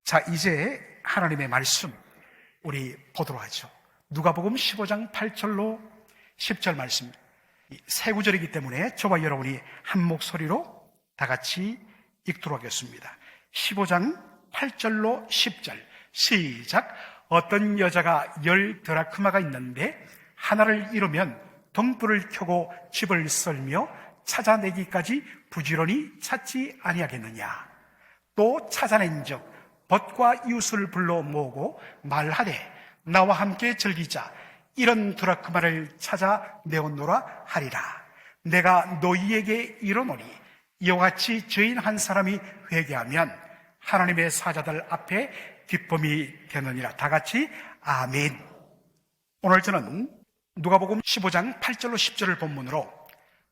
자, 이제 하나님의 말씀 우리 보도록 하죠. 누가복음 15장 8절로 10절 말씀, 세 구절이기 때문에 저와 여러분이 한 목소리로 다 같이 읽도록 하겠습니다. 15장 8절로 10절 시작. 어떤 여자가 10드라크마가 있는데 하나를 잃으면 등불을 켜고 집을 썰며 찾아내기까지 부지런히 찾지 아니하겠느냐. 또 찾아낸즉 벗과 이웃을 불러 모으고 말하되 나와 함께 즐기자. 이런 드라크마를 찾아내었노라 하리라. 내가 너희에게 이르노니 이와 같이 죄인 한 사람이 회개하면 하나님의 사자들 앞에 기쁨이 되느니라. 다 같이 아멘. 오늘 저는 누가복음 15장 8절로 10절을 본문으로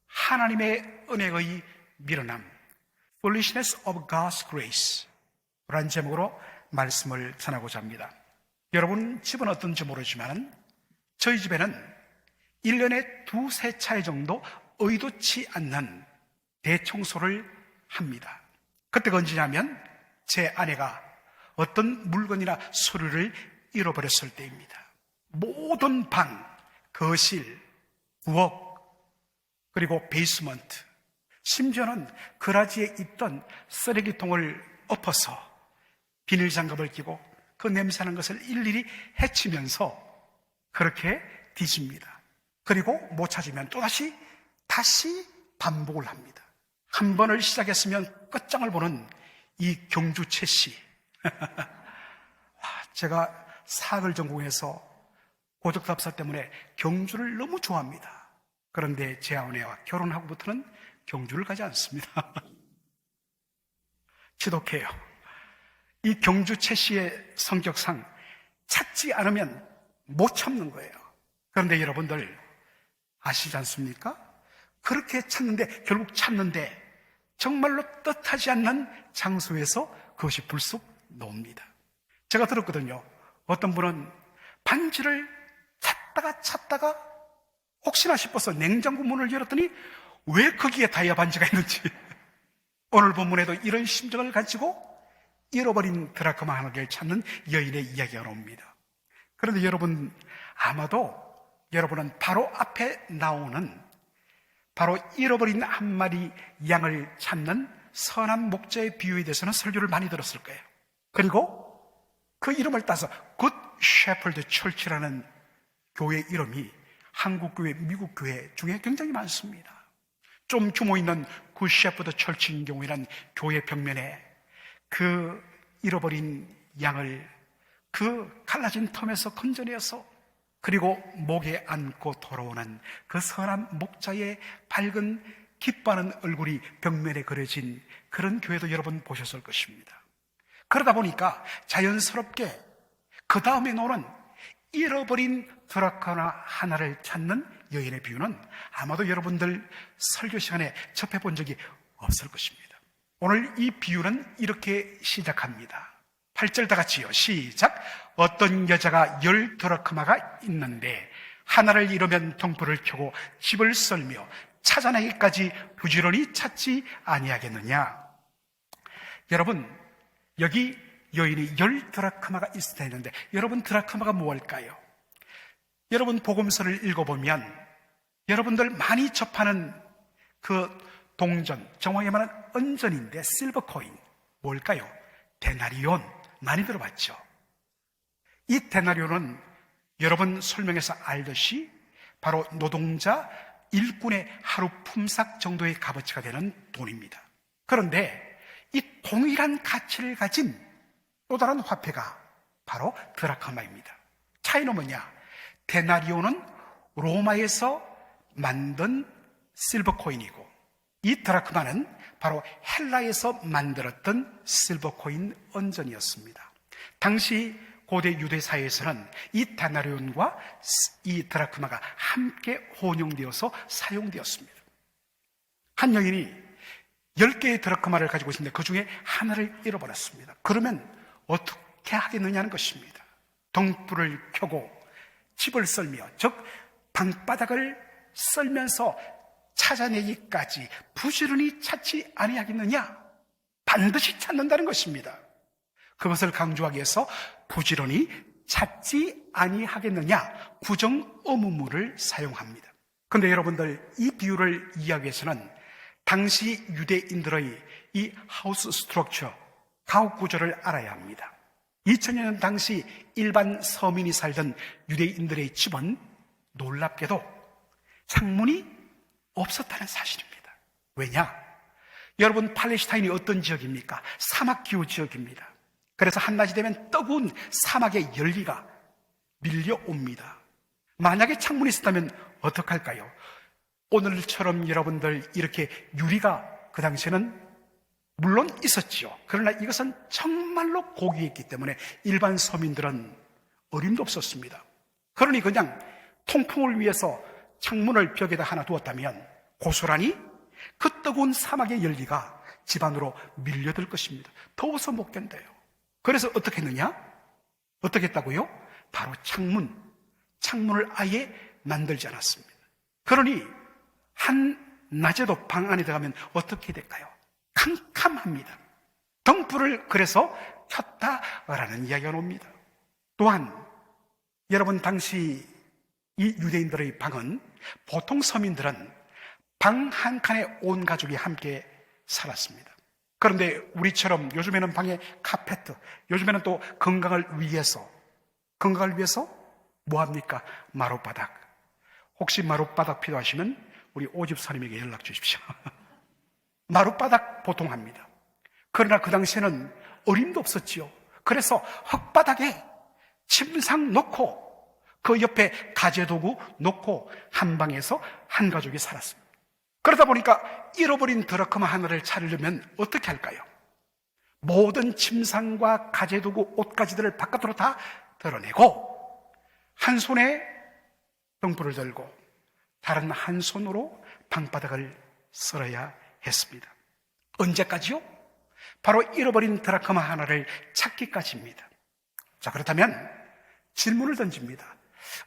하나님의 은혜의 미련함, Foolishness of God's Grace 라는 제목으로 말씀을 전하고자 합니다. 여러분 집은 어떤지 모르지만 저희 집에는 1년에 두세 차례 정도 의도치 않는 대청소를 합니다. 그때가 언제냐면 제 아내가 어떤 물건이나 서류를 잃어버렸을 때입니다. 모든 방, 거실, 부엌, 그리고 베이스먼트, 심지어는 그라지에 있던 쓰레기통을 엎어서 비닐장갑을 끼고 그 냄새나는 것을 일일이 헤치면서 그렇게 뒤집니다. 그리고 못 찾으면 또다시 반복을 합니다. 한 번을 시작했으면 끝장을 보는 이 경주 최 씨. 제가 사학을 전공해서 고적답사 때문에 경주를 너무 좋아합니다. 그런데 제 아내와 결혼하고부터는 경주를 가지 않습니다. 지독해요. 이 경주 최 씨의 성격상 찾지 않으면 못 참는 거예요. 그런데 여러분들 아시지 않습니까? 그렇게 찾는데 결국 찾는데 정말로 뜻하지 않는 장소에서 그것이 불쑥 나옵니다. 제가 들었거든요. 어떤 분은 반지를 찾다가 혹시나 싶어서 냉장고 문을 열었더니 왜 거기에 다이아 반지가 있는지. 오늘 본문에도 이런 심정을 가지고 잃어버린 드라크마 하나를 찾는 여인의 이야기가 나옵니다. 그런데 여러분, 아마도 여러분은 바로 앞에 나오는 바로 잃어버린 한 마리 양을 찾는 선한 목자의 비유에 대해서는 설교를 많이 들었을 거예요. 그리고 그 이름을 따서 굿 셰퍼드 철치라는 교회 이름이 한국교회, 미국교회 중에 굉장히 많습니다. 좀 규모 있는 굿 셰퍼드 철치인 경우에는 교회 벽면에 그 잃어버린 양을 그 갈라진 텀에서 건져내어서 그리고 목에 안고 돌아오는 그 선한 목자의 밝은 기뻐하는 얼굴이 벽면에 그려진 그런 교회도 여러분 보셨을 것입니다. 그러다 보니까 자연스럽게 그 다음에 나오는 잃어버린 드라크마 하나를 찾는 여인의 비유는 아마도 여러분들 설교 시간에 접해본 적이 없을 것입니다. 오늘 이 비유는 이렇게 시작합니다. 8절 다 같이요. 시작. 어떤 여자가 10드라크마가 있는데 하나를 잃으면 등불을 켜고 집을 썰며 찾아내기까지 부지런히 찾지 아니하겠느냐. 여러분, 여기 여인이 10드라크마가 있을 텐데 여러분 드라크마가 무엇일까요? 여러분 복음서를 읽어보면 여러분들 많이 접하는 그 동전, 정확히 말하면 은전인데 실버 코인, 뭘까요? 데나리온. 많이 들어봤죠? 이 데나리온은 여러분 설명해서 알듯이 바로 노동자 일꾼의 하루 품삯 정도의 값어치가 되는 돈입니다. 그런데 이 동일한 가치를 가진 또 다른 화폐가 바로 드라크마입니다. 차이는 뭐냐? 데나리온은 로마에서 만든 실버 코인이고 이 드라크마는 바로 헬라에서 만들었던 실버 코인 은전이었습니다. 당시 고대 유대 사회에서는 이 데나리온과 이 드라크마가 함께 혼용되어서 사용되었습니다. 한 여인이 10개의 드라크마를 가지고 있는데 그 중에 하나를 잃어버렸습니다. 그러면 어떻게 하겠느냐는 것입니다. 등불을 켜고 집을 썰며, 즉 방바닥을 썰면서 찾아내기까지 부지런히 찾지 아니하겠느냐? 반드시 찾는다는 것입니다. 그것을 강조하기 위해서 부지런히 찾지 아니하겠느냐 부정 의문문을 사용합니다. 그런데 여러분들, 이 비유를 이해하기 위해서는 당시 유대인들의 이 하우스 스트럭처, 가옥 구조를 알아야 합니다. 2000여 년 당시 일반 서민이 살던 유대인들의 집은 놀랍게도 창문이 없었다는 사실입니다. 왜냐? 여러분, 팔레스타인이 어떤 지역입니까? 사막 기후 지역입니다. 그래서 한낮이 되면 뜨거운 사막의 열기가 밀려옵니다. 만약에 창문이 있었다면 어떡할까요? 오늘처럼 여러분들 이렇게 유리가 그 당시에는 물론 있었지요. 그러나 이것은 정말로 고귀했기 때문에 일반 서민들은 어림도 없었습니다. 그러니 그냥 통풍을 위해서 창문을 벽에다 하나 두었다면 고스란히 그 뜨거운 사막의 열기가 집 안으로 밀려들 것입니다. 더워서 못 견뎌요. 그래서 어떻게 했느냐? 어떻게 했다고요? 바로 창문을 아예 만들지 않았습니다. 그러니 한낮에도 방 안에 들어가면 어떻게 될까요? 캄캄합니다. 등불을 그래서 켰다라는 이야기가 나옵니다. 또한 여러분, 당시 이 유대인들의 방은, 보통 서민들은 방 한 칸에 온 가족이 함께 살았습니다. 그런데 우리처럼 요즘에는 방에 카페트, 요즘에는 또 건강을 위해서 뭐합니까? 마룻바닥. 혹시 마룻바닥 필요하시면 우리 오집사님에게 연락 주십시오. 마룻바닥 보통 합니다. 그러나 그 당시에는 어림도 없었지요. 그래서 흙바닥에 침상 놓고 그 옆에 가재도구 놓고 한 방에서 한 가족이 살았습니다. 그러다 보니까 잃어버린 드라크마 하나를 찾으려면 어떻게 할까요? 모든 침상과 가재도구, 옷가지들을 바깥으로 다 드러내고 한 손에 등불을 들고 다른 한 손으로 방바닥을 쓸어야 했습니다. 언제까지요? 바로 잃어버린 드라크마 하나를 찾기까지입니다. 자, 그렇다면 질문을 던집니다.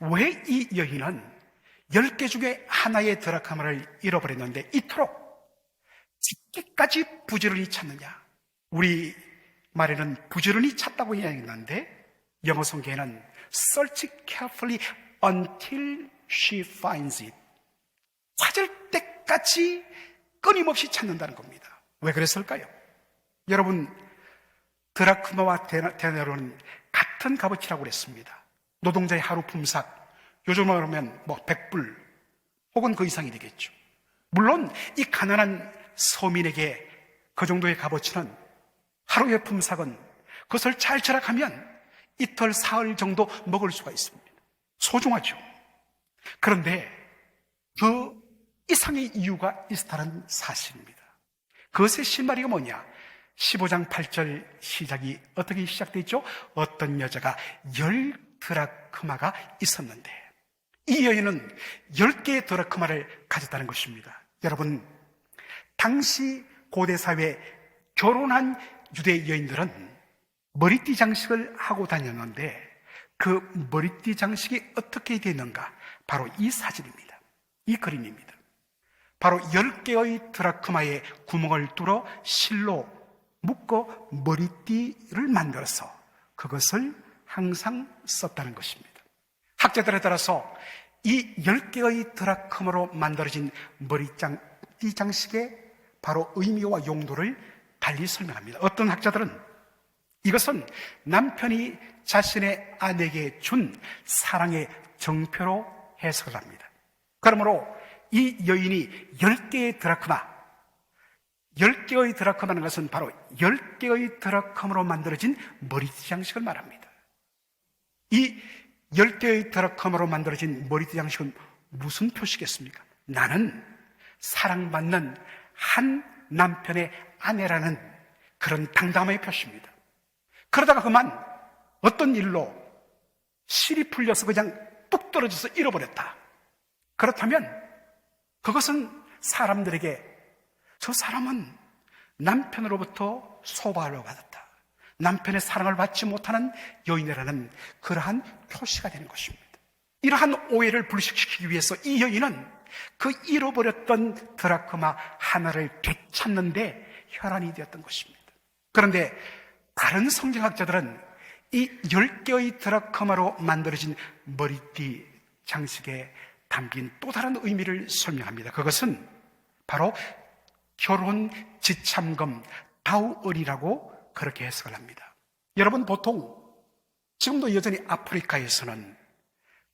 왜 이 여인은 10개 중에 하나의 드라크마를 잃어버렸는데 이토록 찾기까지 부지런히 찾느냐? 우리 말에는 부지런히 찾다고 이야기했는데 영어 성경에는 search carefully until she finds it. 찾을 때까지 끊임없이 찾는다는 겁니다. 왜 그랬을까요? 여러분, 드라크마와 데나리온은 같은 값어치라고 그랬습니다. 노동자의 하루 품삯, 요즘으로 하면 100불 혹은 그 이상이 되겠죠. 물론 이 가난한 서민에게 그 정도의 값어치는, 하루의 품삯은 그것을 잘 절약하면 이틀, 사흘 정도 먹을 수가 있습니다. 소중하죠. 그런데 그 이상의 이유가 있다는 사실입니다. 그것의 실마리가 뭐냐? 15장 8절 시작이 어떻게 시작되어 있죠? 어떤 여자가 10드라크마가 있었는데, 이 여인은 10개의 드라크마를 가졌다는 것입니다. 여러분, 당시 고대 사회에 결혼한 유대 여인들은 머리띠 장식을 하고 다녔는데 그 머리띠 장식이 어떻게 되는가? 바로 이 사진입니다. 이 그림입니다. 바로 10개의 드라크마에 구멍을 뚫어 실로 묶어 머리띠를 만들어서 그것을 항상 썼다는 것입니다. 학자들에 따라서 이 10개의 드라크마로 만들어진 머리띠 장식의 바로 의미와 용도를 달리 설명합니다. 어떤 학자들은 이것은 남편이 자신의 아내에게 준 사랑의 정표로 해석을 합니다. 그러므로 이 여인이 10개의 드라크마라는 것은 바로 10개의 드라크마로 만들어진 머리띠 장식을 말합니다. 이 10개의 드라크마로 만들어진 머리띠 장식은 무슨 표시겠습니까? 나는 사랑받는 한 남편의 아내라는 그런 당당함의 표시입니다. 그러다가 그만 어떤 일로 실이 풀려서 그냥 뚝 떨어져서 잃어버렸다. 그렇다면 그것은 사람들에게 저 사람은 남편으로부터 소바를 받았다, 남편의 사랑을 받지 못하는 여인이라는 그러한 표시가 되는 것입니다. 이러한 오해를 불식시키기 위해서 이 여인은 그 잃어버렸던 드라크마 하나를 되찾는데 혈안이 되었던 것입니다. 그런데 다른 성경학자들은 이 10개의 드라크마로 만들어진 머리띠 장식에 담긴 또 다른 의미를 설명합니다. 그것은 바로 결혼 지참금 다우어리라고 그렇게 해석을 합니다. 여러분, 보통 지금도 여전히 아프리카에서는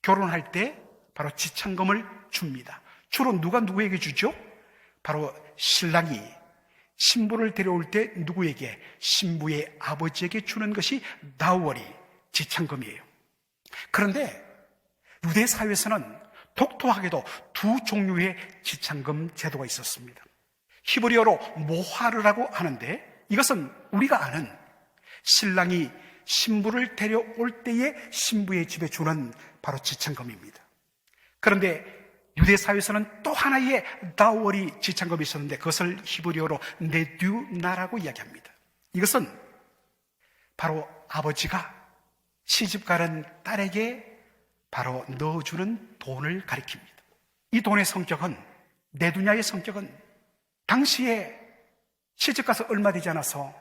결혼할 때 바로 지참금을 줍니다. 주로 누가 누구에게 주죠? 바로 신랑이 신부를 데려올 때 누구에게? 신부의 아버지에게 주는 것이 다우어리, 지참금이에요. 그런데 유대 사회에서는 독특하게도 두 종류의 지참금 제도가 있었습니다. 히브리어로 모하르라고 하는데, 이것은 우리가 아는 신랑이 신부를 데려올 때에 신부의 집에 주는 바로 지참금입니다. 그런데 유대 사회에서는 또 하나의 다우어리 지참금이 있었는데, 그것을 히브리어로 네듀나라고 이야기합니다. 이것은 바로 아버지가 시집가는 딸에게 바로 넣어주는 돈을 가리킵니다. 이 돈의 성격은, 네두냐의 성격은 당시에 시집가서 얼마 되지 않아서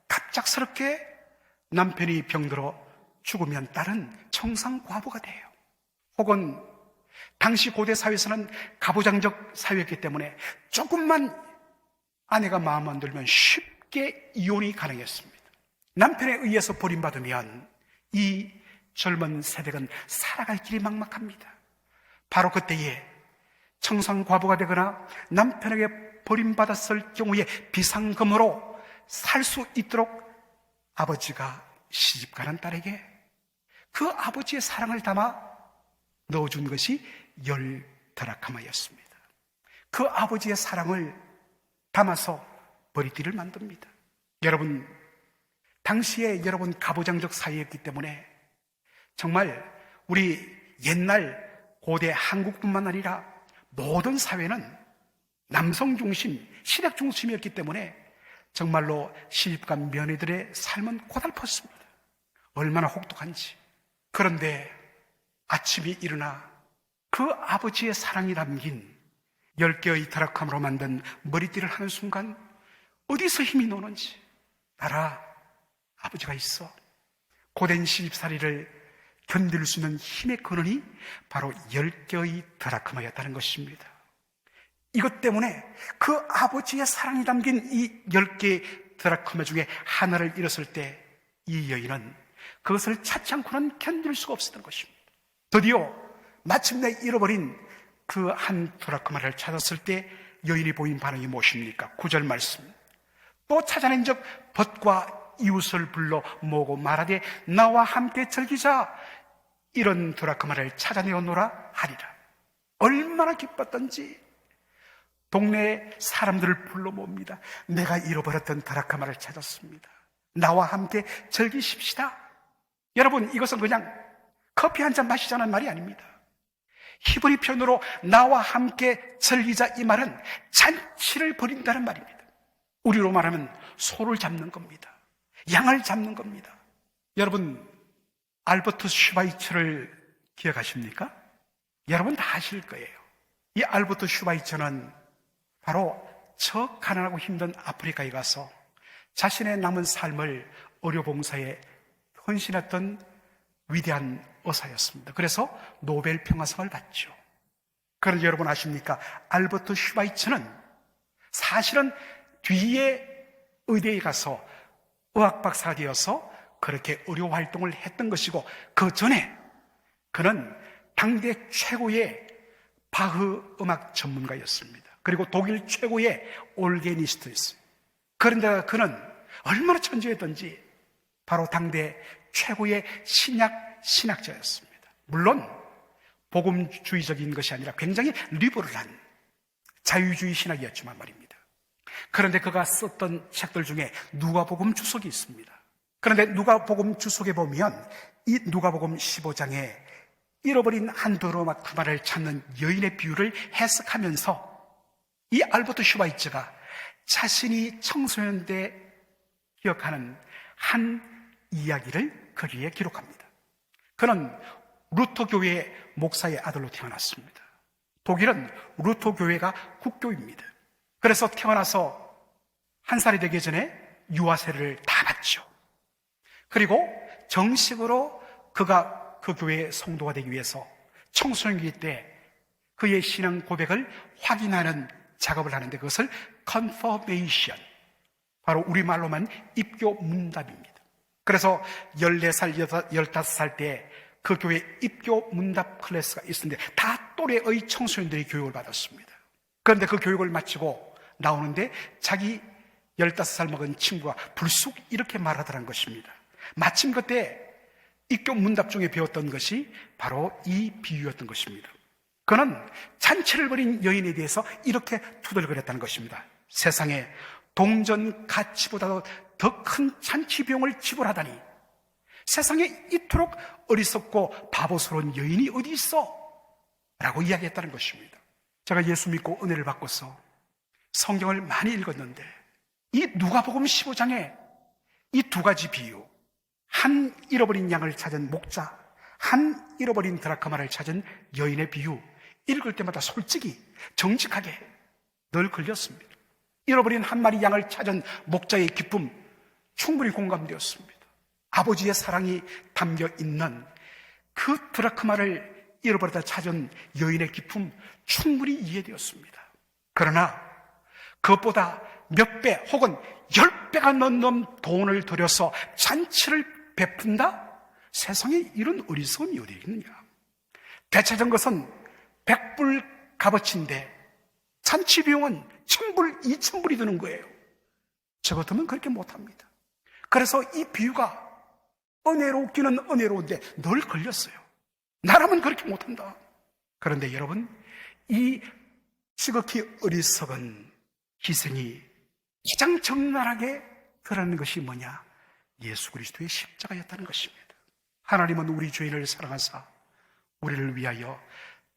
갑작스럽게 남편이 병들어 죽으면 딸은 청산과부가 돼요. 혹은 당시 고대 사회에서는 가부장적 사회였기 때문에 조금만 아내가 마음 안 들면 쉽게 이혼이 가능했습니다. 남편에 의해서 버림받으면 이 젊은 세대는 살아갈 길이 막막합니다. 바로 그때에 청산과부가 되거나 남편에게 버림받았을 경우에 비상금으로 살 수 있도록 아버지가 시집가는 딸에게 그 아버지의 사랑을 담아 넣어준 것이 10드라크마였습니다. 그 아버지의 사랑을 담아서 머리띠를 만듭니다. 여러분, 당시에 여러분 가부장적 사회였기 때문에 정말 우리 옛날 고대 한국뿐만 아니라 모든 사회는 남성 중심, 시댁 중심이었기 때문에 정말로 시집간 며느리들의 삶은 고달팠습니다. 얼마나 혹독한지. 그런데 아침에 일어나 그 아버지의 사랑이 담긴 10개의 드라크마로 만든 머리띠를 하는 순간 어디서 힘이 나오는지 알아. 아버지가 있어. 고된 시집살이를 견딜 수 있는 힘의 근원이 바로 10개의 드라크마였다는 것입니다. 이것 때문에 그 아버지의 사랑이 담긴 이 10개의 드라크마 중에 하나를 잃었을 때 이 여인은 그것을 찾지 않고는 견딜 수가 없었던 것입니다. 드디어 마침내 잃어버린 그 한 드라크마를 찾았을 때 여인이 보인 반응이 무엇입니까? 9절 말씀. 또 찾아낸 적 벗과 이웃을 불러 모으고 말하되 나와 함께 즐기자. 이런 드라크마를 찾아내어노라 하리라. 얼마나 기뻤던지 동네 사람들을 불러 모읍니다. 내가 잃어버렸던 드라크마를 찾았습니다. 나와 함께 즐기십시다. 여러분, 이것은 그냥 커피 한 잔 마시자는 말이 아닙니다. 히브리 표현으로 나와 함께 즐기자, 이 말은 잔치를 벌인다는 말입니다. 우리로 말하면 소를 잡는 겁니다. 양을 잡는 겁니다. 여러분, 알버트 슈바이처를 기억하십니까? 여러분 다 아실 거예요. 이 알버트 슈바이처는 바로 저 가난하고 힘든 아프리카에 가서 자신의 남은 삶을 의료봉사에 헌신했던 위대한 의사였습니다. 그래서 노벨 평화상을 받죠. 그런데 여러분 아십니까? 알버트 슈바이처는 사실은 뒤에 의대에 가서 의학박사가 되어서 그렇게 의료 활동을 했던 것이고, 그 전에 그는 당대 최고의 바흐 음악 전문가였습니다. 그리고 독일 최고의 올게니스트였어요. 그런데 그는 얼마나 천재였던지 바로 당대 최고의 신학자였습니다. 물론 복음주의적인 것이 아니라 굉장히 리버럴한 자유주의 신학이었지만 말입니다. 그런데 그가 썼던 책들 중에 누가복음 주석이 있습니다. 그런데 누가복음 주석에 보면 이 누가복음 15장에 잃어버린 한 드라크마를 찾는 여인의 비유를 해석하면서 이 알버트 슈바이처가 자신이 청소년 때 기억하는 한 이야기를 거기에 기록합니다. 그는 루터 교회의 목사의 아들로 태어났습니다. 독일은 루터 교회가 국교입니다. 그래서 태어나서 한 살이 되기 전에 유아세를 다 받죠. 그리고 정식으로 그가 그 교회의 성도가 되기 위해서 청소년기 때 그의 신앙 고백을 확인하는 작업을 하는데 그것을 confirmation, 바로 우리말로만 입교 문답입니다. 그래서 14살, 15살 때 그 교회 입교 문답 클래스가 있었는데 다 또래의 청소년들이 교육을 받았습니다. 그런데 그 교육을 마치고 나오는데 자기 15살 먹은 친구가 불쑥 이렇게 말하더란 것입니다. 마침 그때 입교 문답 중에 배웠던 것이 바로 이 비유였던 것입니다. 그는 잔치를 벌인 여인에 대해서 이렇게 투덜거렸다는 것입니다. 세상에 동전 가치보다도 더 큰 잔치 비용을 지불하다니, 세상에 이토록 어리석고 바보스러운 여인이 어디 있어? 라고 이야기했다는 것입니다. 제가 예수 믿고 은혜를 받고서 성경을 많이 읽었는데 이 누가복음 15장에 이 두 가지 비유, 한 잃어버린 양을 찾은 목자, 한 잃어버린 드라크마를 찾은 여인의 비유, 읽을 때마다 솔직히 정직하게 늘 걸렸습니다. 잃어버린 한 마리 양을 찾은 목자의 기쁨 충분히 공감되었습니다. 아버지의 사랑이 담겨 있는 그 드라크마를 잃어버리다 찾은 여인의 기쁨 충분히 이해되었습니다. 그러나 그것보다 몇 배 혹은 10배가 넘는 돈을 들여서 잔치를 베푼다? 세상에 이런 어리석음이 어디 있느냐. 대체된 것은 100불 값어치인데 잔치 비용은 1000불, 2000불이 드는 거예요. 저 같으면 그렇게 못합니다. 그래서 이 비유가 은혜롭기는 은혜로운데 늘 걸렸어요. 나라면 그렇게 못한다. 그런데 여러분, 이 지극히 어리석은 희생이 가장 적나라하게 드러나는 것이 뭐냐? 예수 그리스도의 십자가였다는 것입니다. 하나님은 우리 죄인을 사랑하사 우리를 위하여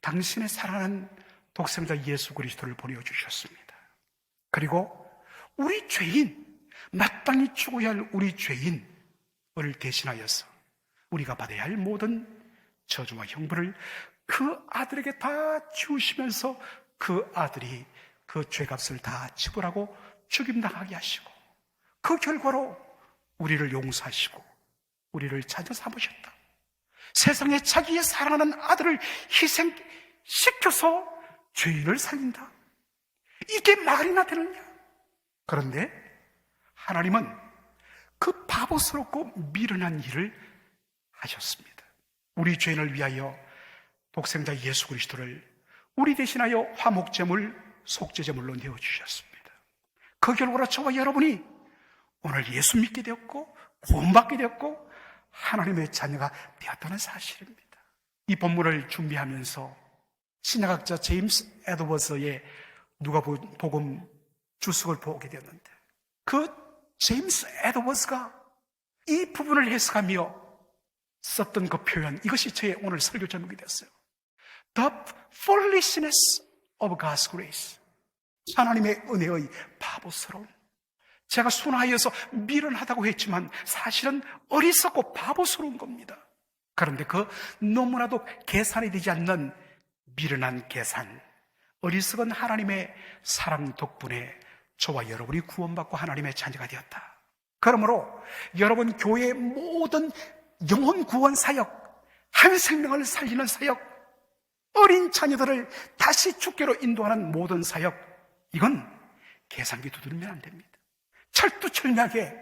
당신의 사랑하는 독생자 예수 그리스도를 보내주셨습니다. 그리고 우리 죄인, 마땅히 죽어야 할 우리 죄인을 대신하여서 우리가 받아야 할 모든 저주와 형벌을 그 아들에게 다 주시면서 그 아들이 그 죄값을 다 지불하고 죽임당하게 하시고 그 결과로 우리를 용서하시고 우리를 찾아 삼으셨다. 세상에 자기의 사랑하는 아들을 희생시켜서 죄인을 살린다. 이게 말이나 되느냐? 그런데 하나님은 그 바보스럽고 미련한 일을 하셨습니다. 우리 죄인을 위하여 독생자 예수 그리스도를 우리 대신하여 화목제물, 속죄제물로 내어주셨습니다. 그 결과로 저와 여러분이 오늘 예수 믿게 되었고 구원받게 되었고 하나님의 자녀가 되었다는 사실입니다. 이 본문을 준비하면서 신학학자 제임스 에드워즈의 누가복음 주석을 보게 되었는데 그 제임스 에드워즈가 이 부분을 해석하며 썼던 그 표현, 이것이 저의 오늘 설교 제목이 됐어요. The foolishness of God's grace. 하나님의 은혜의 바보스러움. 제가 순화하여서 미련하다고 했지만 사실은 어리석고 바보스러운 겁니다. 그런데 그 너무나도 계산이 되지 않는 미련한 계산, 어리석은 하나님의 사랑 덕분에 저와 여러분이 구원받고 하나님의 자녀가 되었다. 그러므로 여러분 교회의 모든 영혼 구원 사역, 한 생명을 살리는 사역, 어린 자녀들을 다시 주께로 인도하는 모든 사역, 이건 계산기 두드리면 안 됩니다. 철두철미하게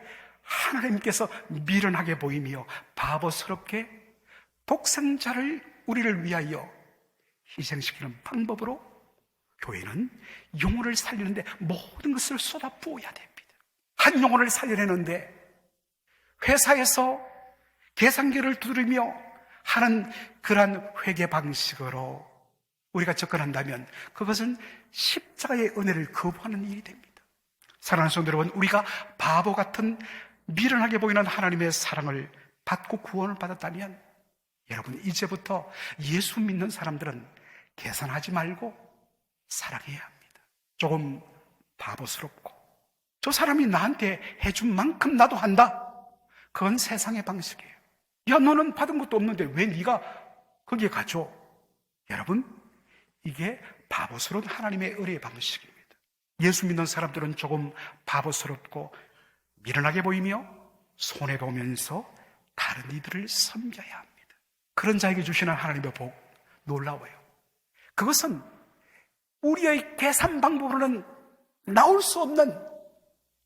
하나님께서 미련하게 보이며 바보스럽게 독생자를 우리를 위하여 희생시키는 방법으로 교회는 영혼을 살리는데 모든 것을 쏟아부어야 됩니다. 한 영혼을 살려내는데 회사에서 계산기를 두드리며 하는 그러한 회계 방식으로 우리가 접근한다면 그것은 십자가의 은혜를 거부하는 일이 됩니다. 사랑하는 성도 여러분, 우리가 바보 같은 미련하게 보이는 하나님의 사랑을 받고 구원을 받았다면 여러분 이제부터 예수 믿는 사람들은 계산하지 말고 사랑해야 합니다. 조금 바보스럽고 저 사람이 나한테 해준 만큼 나도 한다, 그건 세상의 방식이에요. 야, 너는 받은 것도 없는데 왜 네가 거기에 가져? 여러분, 이게 바보스러운 하나님의 의뢰의 방식입니다. 예수 믿는 사람들은 조금 바보스럽고 미련하게 보이며 손해보면서 다른 이들을 섬겨야 합니다. 그런 자에게 주시는 하나님의 복 놀라워요. 그것은 우리의 계산 방법으로는 나올 수 없는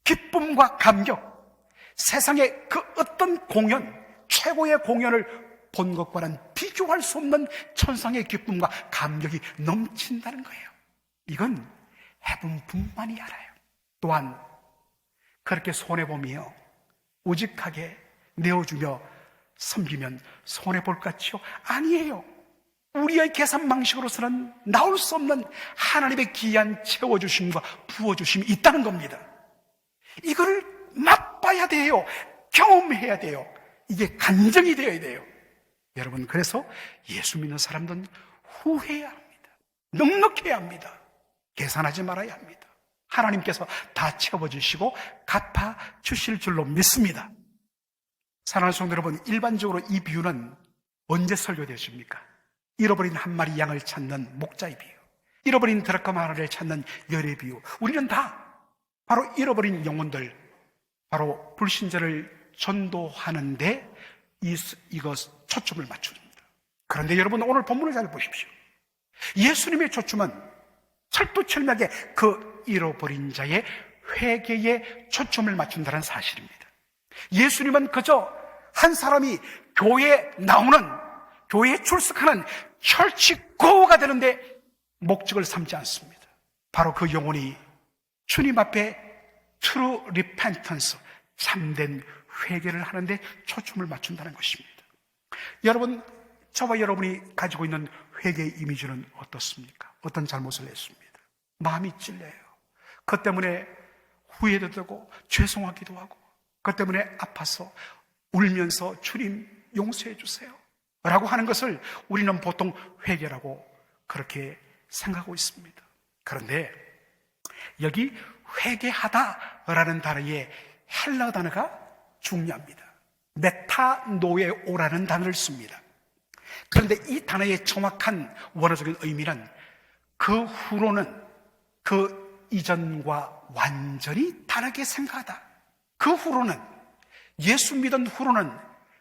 기쁨과 감격, 세상의 그 어떤 공연, 최고의 공연을 본 것과는 비교할 수 없는 천상의 기쁨과 감격이 넘친다는 거예요. 이건 해분뿐만이 알아요. 또한 그렇게 손해보며 우직하게 내어주며 섬기면 손해볼 것 같지요? 아니에요. 우리의 계산 방식으로서는 나올 수 없는 하나님의 귀한 채워주심과 부어주심이 있다는 겁니다. 이거를 맛봐야 돼요. 경험해야 돼요. 이게 간증이 되어야 돼요. 여러분, 그래서 예수 믿는 사람들은 후회해야 합니다. 넉넉해야 합니다. 계산하지 말아야 합니다. 하나님께서 다 채워주시고 갚아주실 줄로 믿습니다. 사랑하는 성도 여러분, 일반적으로 이 비유는 언제 설교되십니까? 잃어버린 한 마리 양을 찾는 목자의 비유, 잃어버린 드라크마 하나를 찾는 열의 비유. 우리는 다 바로 잃어버린 영혼들, 바로 불신자를 전도하는데 이것 초점을 맞춥니다. 그런데 여러분, 오늘 본문을 잘 보십시오. 예수님의 초점은 철두철미하게 그 잃어버린 자의 회개에 초점을 맞춘다는 사실입니다. 예수님은 그저 한 사람이 교회에 나오는, 교회에 출석하는 철치고가 되는데 목적을 삼지 않습니다. 바로 그 영혼이 주님 앞에 true repentance, 참된 회개를 하는데 초점을 맞춘다는 것입니다. 여러분, 저와 여러분이 가지고 있는 회개의 이미지는 어떻습니까? 어떤 잘못을 했습니다. 마음이 찔려요. 그것 때문에 후회도 되고 죄송하기도 하고, 그것 때문에 아파서 울면서 주님 용서해 주세요 라고 하는 것을 우리는 보통 회개라고 그렇게 생각하고 있습니다. 그런데 여기 회개하다라는 단어의 헬라 단어가 중요합니다. 메타노에오라는 단어를 씁니다. 그런데 이 단어의 정확한 원어적인 의미는 그 후로는, 그 이전과 완전히 다르게 생각하다. 그 후로는, 예수 믿은 후로는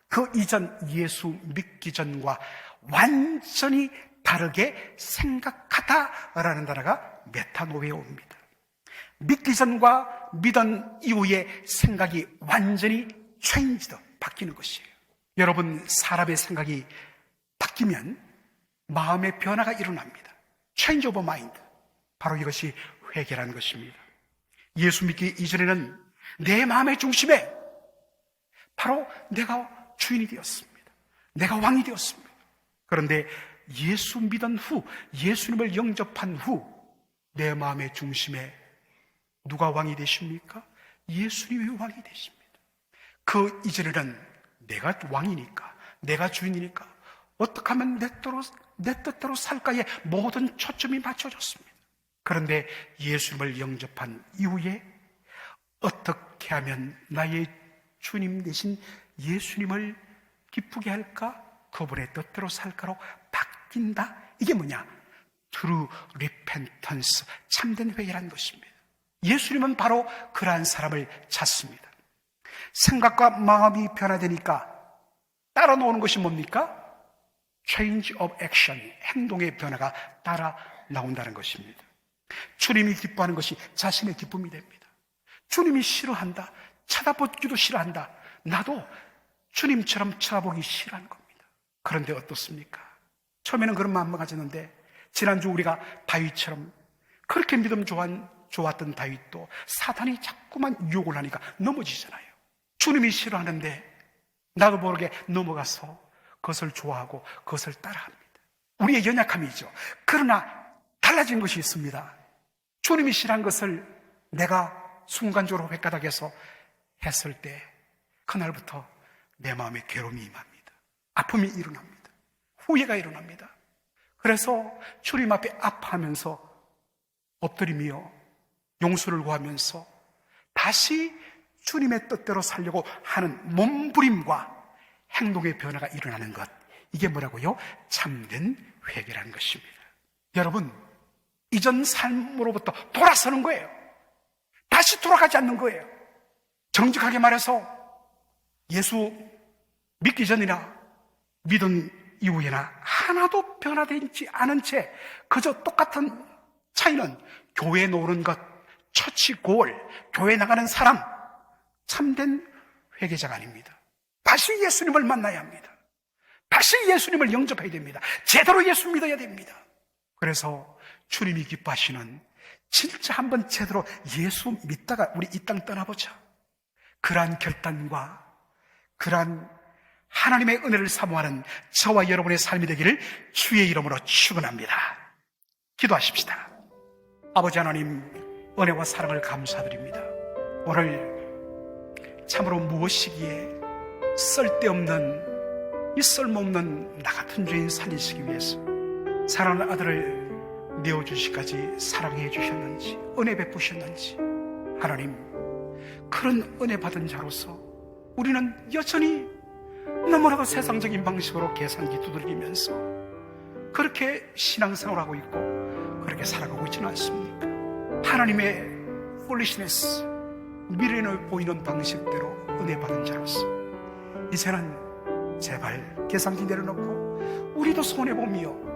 그 이전 예수 믿기 전과 완전히 다르게 생각하다라는 단어가 메타노에오입니다. 믿기 전과 믿은 이후의 생각이 완전히 changed, 바뀌는 것이에요. 여러분, 사람의 생각이 바뀌면 마음의 변화가 일어납니다. Change of mind. 바로 이것이 회개라는 것입니다. 예수 믿기 이전에는 내 마음의 중심에 바로 내가 주인이 되었습니다. 내가 왕이 되었습니다. 그런데 예수 믿은 후, 예수님을 영접한 후 내 마음의 중심에 누가 왕이 되십니까? 예수님이 왕이 되십니다. 그 이전에는 내가 왕이니까, 내가 주인이니까 어떻게 하면 내 뜻대로 살까에 모든 초점이 맞춰졌습니다. 그런데 예수님을 영접한 이후에 어떻게 하면 나의 주님 되신 예수님을 기쁘게 할까? 그분의 뜻대로 살까로 바뀐다. 이게 뭐냐? True repentance, 참된 회개라는 것입니다. 예수님은 바로 그러한 사람을 찾습니다. 생각과 마음이 변화되니까 따라 나오는 것이 뭡니까? Change of action, 행동의 변화가 따라 나온다는 것입니다. 주님이 기뻐하는 것이 자신의 기쁨이 됩니다. 주님이 싫어한다, 쳐다보기도 싫어한다, 나도 주님처럼 쳐다보기 싫어하는 겁니다. 그런데 어떻습니까? 처음에는 그런 마음을 가졌는데 지난주 우리가 다윗처럼 그렇게 믿음 좋았던 다윗도 사탄이 자꾸만 유혹을 하니까 넘어지잖아요. 주님이 싫어하는데 나도 모르게 넘어가서 그것을 좋아하고 그것을 따라합니다. 우리의 연약함이죠. 그러나 달라진 것이 있습니다. 주님이 싫어한 것을 내가 순간적으로 획가닥해서 했을 때 그날부터 내 마음에 괴로움이 임합니다. 아픔이 일어납니다. 후회가 일어납니다. 그래서 주님 앞에 아파하면서 엎드리며 용서를 구하면서 다시 주님의 뜻대로 살려고 하는 몸부림과 행동의 변화가 일어나는 것, 이게 뭐라고요? 참된 회개라는 것입니다. 여러분, 이전 삶으로부터 돌아서는 거예요. 다시 돌아가지 않는 거예요. 정직하게 말해서 예수 믿기 전이나 믿은 이후에나 하나도 변화되지 않은 채 그저 똑같은 차이는 교회 노는 것, 처치 고월, 교회 나가는 사람, 참된 회개자가 아닙니다. 다시 예수님을 만나야 합니다. 다시 예수님을 영접해야 됩니다. 제대로 예수 믿어야 됩니다. 그래서 주님이 기뻐하시는 진짜 한번 제대로 예수 믿다가 우리 이 땅 떠나보자, 그러한 결단과 그러한 하나님의 은혜를 사모하는 저와 여러분의 삶이 되기를 주의 이름으로 축원합니다. 기도하십시다. 아버지 하나님, 은혜와 사랑을 감사드립니다. 오늘 참으로 무엇이기에 쓸데없는 이 쓸모없는 나 같은 죄인 살리시기 위해서 사랑하는 아들을 내어주시기까지 사랑해 주셨는지, 은혜 베푸셨는지, 하나님, 그런 은혜 받은 자로서 우리는 여전히 너무나도 세상적인 방식으로 계산기 두들기면서 그렇게 신앙생활하고 있고 그렇게 살아가고 있지는 않습니까? 하나님의 foolishness, 미련을 보이는 방식대로 은혜 받은 자로서 이제는 제발 계산기 내려놓고 우리도 손해보며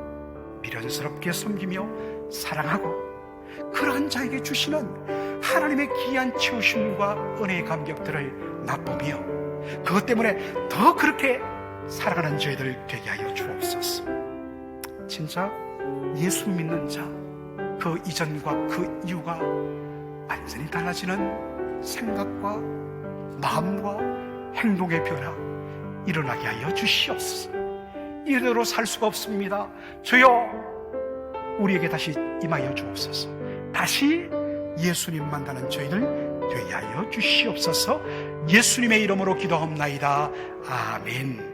미련스럽게 섬기며 사랑하고 그러한 자에게 주시는 하나님의 귀한 치우심과 은혜의 감격들을 맛보며 그것 때문에 더 그렇게 살아가는 저희들 되게 하여 주옵소서. 진짜 예수 믿는 자, 그 이전과 그 이후가 완전히 달라지는 생각과 마음과 행동의 변화 일어나게 하여 주시옵소서. 이대로 살 수가 없습니다. 주여, 우리에게 다시 임하여 주옵소서. 다시 예수님 만나는 저희들 되게 하여 주시옵소서. 예수님의 이름으로 기도합나이다. 아멘.